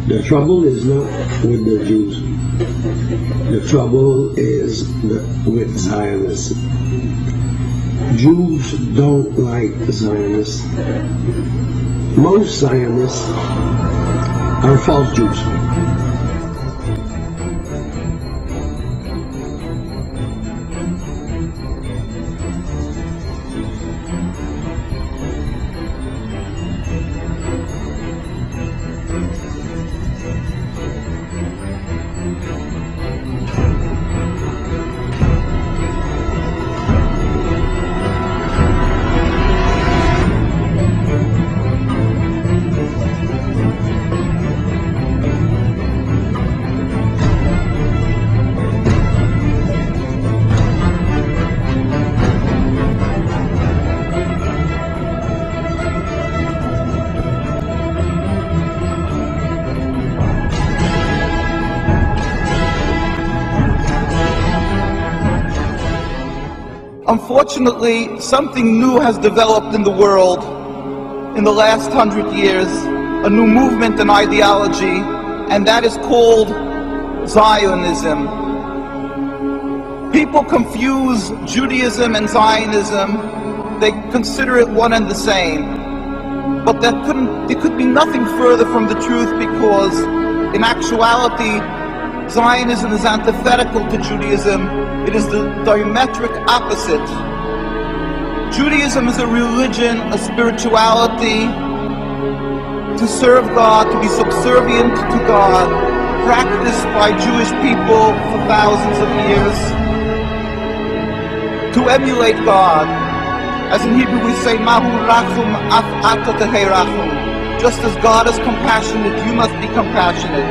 The trouble is not with the Jews. The trouble is with Zionists. Jews don't like Zionists. Most Zionists are false Jews. Unfortunately, something new has developed in the world in the last 100 years, a new movement and ideology, and that is called Zionism. People confuse Judaism and Zionism. They consider it one and the same. But it could be nothing further from the truth, because in actuality, Zionism is antithetical to Judaism. It is the diametric opposite. Judaism is a religion, a spirituality, to serve God, to be subservient to God, practiced by Jewish people for thousands of years, to emulate God. As in Hebrew we say, Mahu rachum af ata tehei rachum. Just as God is compassionate, you must be compassionate.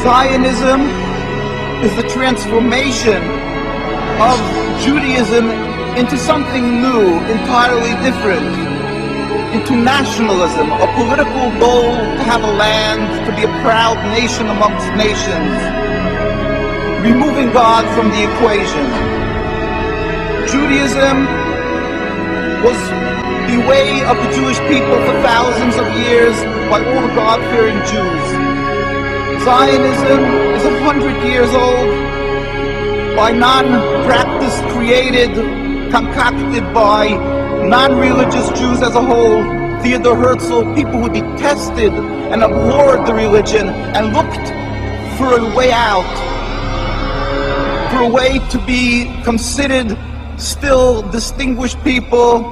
Zionism is the transformation of Judaism into something new, entirely different, into nationalism, a political goal to have a land, to be a proud nation amongst nations, removing God from the equation. Judaism was the way of the Jewish people for thousands of years by all the God-fearing Jews. Zionism is 100 years old, by non-practiced, created, concocted by non-religious Jews as a whole. Theodor Herzl, people who detested and abhorred the religion and looked for a way out, for a way to be considered still distinguished people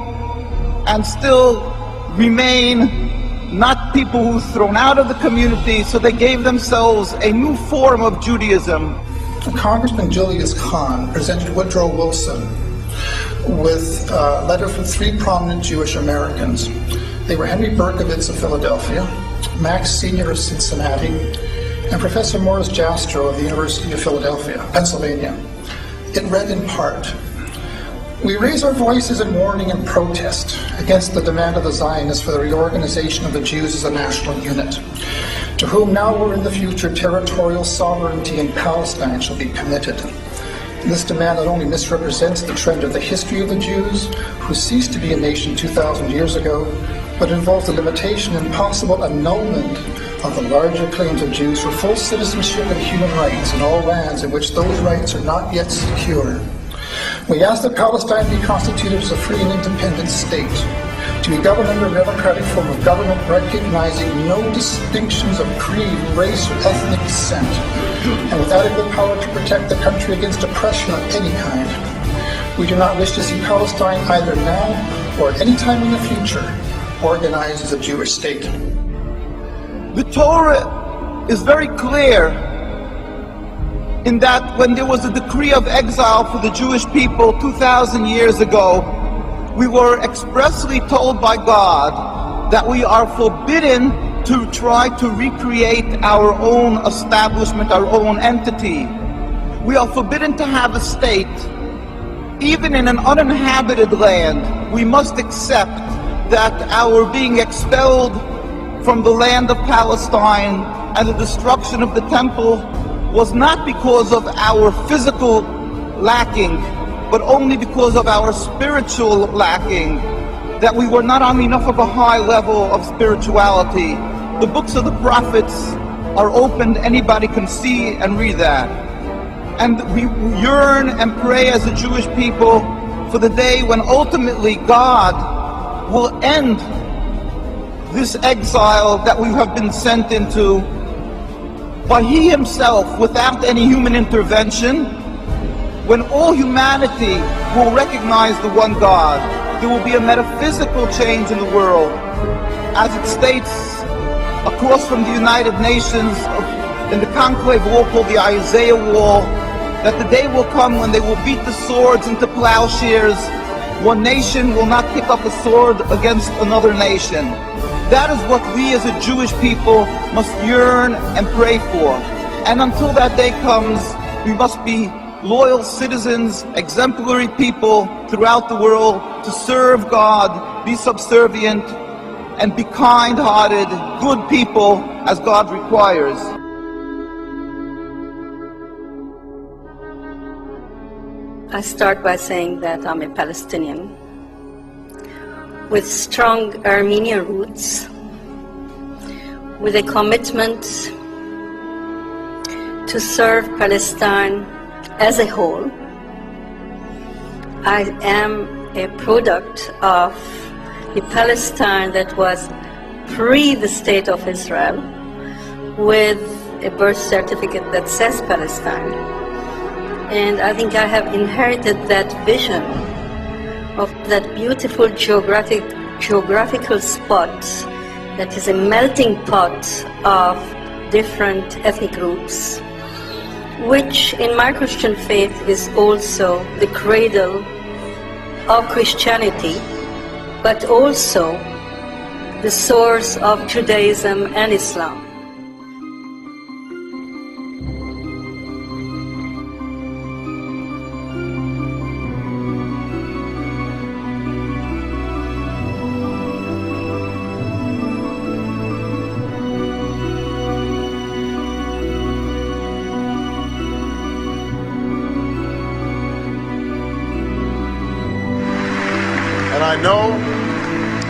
and still remain not people who were thrown out of the community, so they gave themselves a new form of Judaism. Congressman Julius Kahn presented Woodrow Wilson with a letter from three prominent Jewish Americans. They were Henry Berkowitz of Philadelphia, Max Senior of Cincinnati, and Professor Morris Jastrow of the University of Philadelphia, Pennsylvania. It read in part, "We raise our voices in warning and protest against the demand of the Zionists for the reorganization of the Jews as a national unit, to whom now or in the future territorial sovereignty in Palestine shall be committed. This demand not only misrepresents the trend of the history of the Jews, who ceased to be a nation 2,000 years ago, but involves the limitation and possible annulment of the larger claims of Jews for full citizenship and human rights in all lands in which those rights are not yet secure. We ask that Palestine be constituted as a free and independent state, to be governed under a democratic form of government recognizing no distinctions of creed, race, or ethnic descent, and with adequate power to protect the country against oppression of any kind. We do not wish to see Palestine either now or at any time in the future organized as a Jewish state." The Torah is very clear in that when there was a decree of exile for the Jewish people 2,000 years ago, we were expressly told by God that we are forbidden to try to recreate our own establishment, our own entity. We are forbidden to have a state. Even in an uninhabited land, we must accept that our being expelled from the land of Palestine and the destruction of the temple was not because of our physical lacking, but only because of our spiritual lacking, that we were not on enough of a high level of spirituality. The books of the prophets are open, anybody can see and read that. And we yearn and pray as a Jewish people for the day when ultimately God will end this exile that we have been sent into by He Himself, without any human intervention, when all humanity will recognize the one God. There will be a metaphysical change in the world, as it states across from the United Nations in the conclave wall called the Isaiah Wall, that the day will come when they will beat the swords into plowshares. One nation will not pick up a sword against another nation. That is what we as a Jewish people must yearn and pray for. And until that day comes, we must be loyal citizens, exemplary people throughout the world to serve God, be subservient, and be kind-hearted, good people as God requires. I start by saying that I'm a Palestinian with strong Armenian roots, with a commitment to serve Palestine as a whole. I am a product of the Palestine that was pre the State of Israel, with a birth certificate that says Palestine. And I think I have inherited that vision of that beautiful geographical spot that is a melting pot of different ethnic groups, which in my Christian faith is also the cradle of Christianity, but also the source of Judaism and Islam.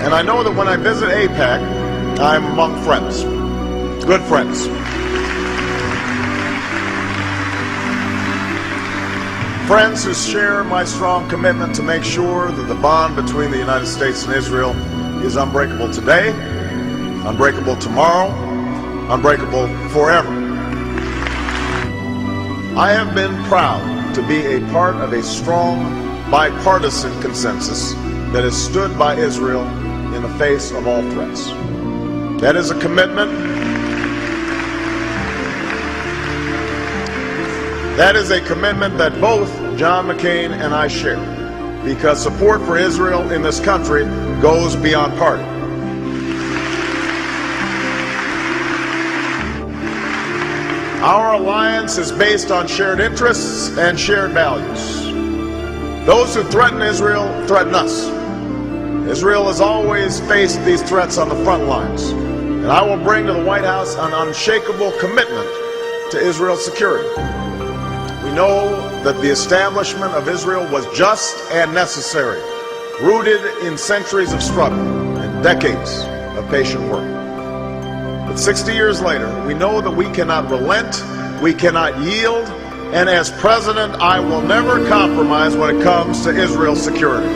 And I know that when I visit AIPAC, I'm among friends, good friends. Friends who share my strong commitment to make sure that the bond between the United States and Israel is unbreakable today, unbreakable tomorrow, unbreakable forever. I have been proud to be a part of a strong bipartisan consensus that has stood by Israel in the face of all threats. That is a commitment. That is a commitment that both John McCain and I share, because support for Israel in this country goes beyond party. Our alliance is based on shared interests and shared values. Those who threaten Israel threaten us. Israel has always faced these threats on the front lines, and I will bring to the White House an unshakable commitment to Israel's security. We know that the establishment of Israel was just and necessary, rooted in centuries of struggle and decades of patient work. But 60 years later, we know that we cannot relent, we cannot yield, and as president, I will never compromise when it comes to Israel's security.